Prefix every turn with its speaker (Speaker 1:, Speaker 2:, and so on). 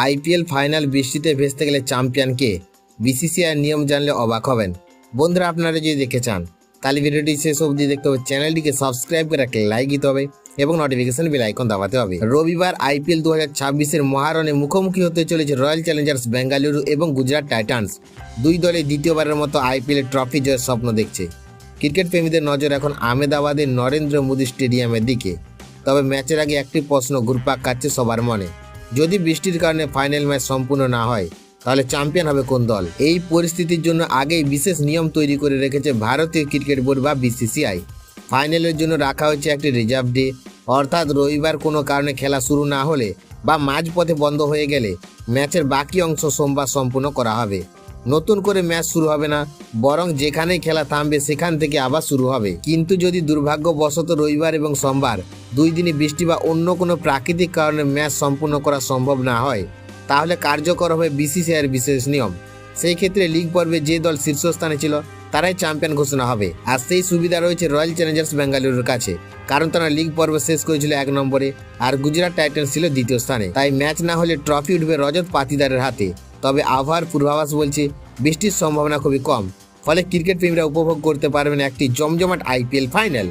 Speaker 1: IPL final বৃষ্টিতে ভেস্তে গেলে চ্যাম্পিয়ন কে? বিসিসিআই নিয়ম জানলে অবাক হবেন। বন্ধুরা, আপনারা যদি দেখতে চান তাহলে ভিডিওটি শেষ অবধি দেখতে হবে, চ্যানেলটিকে সাবস্ক্রাইব করে একটা লাইক দিতে হবে এবং নোটিফিকেশন বেল আইকন দাবাতে হবে। রবিবার আইপিএল 2026-এর মহারণে মুখোমুখি হতে চলেছে রয়্যাল চ্যালেঞ্জার্স বেঙ্গালুরু এবং গুজরাট টাইটান্স। দুই দলে দ্বিতীয়বারের মতো আইপিএলের ট্রফি জয়ের স্বপ্ন দেখছে। ক্রিকেট প্রেমীদের নজর এখন আহমেদাবাদের নরেন্দ্র মোদী স্টেডিয়ামের দিকে। তবে ম্যাচের আগে একটি প্রশ্ন ঘুরপাক খাচ্ছে সবার মনে, যদি বৃষ্টির কারণে ফাইনাল ম্যাচ সম্পূর্ণ না হয় তাহলে চ্যাম্পিয়ন হবে কোন দল? এই পরিস্থিতির জন্য আগেই বিশেষ নিয়ম তৈরি করে রেখেছে ভারতীয় ক্রিকেট বোর্ড বা বিসিসিআই। ফাইনালের জন্য রাখা হয়েছে একটি রিজার্ভ ডে, অর্থাৎ রবিবার কোনো কারণে খেলা শুরু না হলে বা মাঝপথে বন্ধ হয়ে গেলে ম্যাচের বাকি অংশ সোমবার সম্পূর্ণ করা হবে। নতুন করে ম্যাচ শুরু হবে না, বরং যেখানেই খেলা থামবে সেখান থেকে আবার শুরু হবে। কিন্তু যদি দুর্ভাগ্যবশত রবিবার এবং সোমবার দুই দিনই বৃষ্টি বা অন্য কোনো প্রাকৃতিক কারণে ম্যাচ সম্পূর্ণ করা সম্ভব না হয়, তাহলে কার্যকর হবে বিসিসিআইয়ের বিশেষ নিয়ম। সেই ক্ষেত্রে লিগ পর্বে যে দল শীর্ষস্থানে ছিল তারাই চ্যাম্পিয়ন ঘোষণা হবে। আর সেই সুবিধা রয়েছে রয়্যাল চ্যালেঞ্জার্স বেঙ্গালুরুর কাছে, কারণ তারা লিগ পর্ব শেষ করেছিল 1 নম্বরে আর গুজরাট টাইটান্স ছিল দ্বিতীয় স্থানে। তাই ম্যাচ না হলে ট্রফি উঠবে রজত পাতিদারের হাতে। তবে আবহাওয়ার পূর্বাভাস বলছে বৃষ্টির সম্ভাবনা খুবই কম, ফলে ক্রিকেট প্রেমীরা উপভোগ করতে পারবেন একটি জমজমাট আইপিএল ফাইনাল।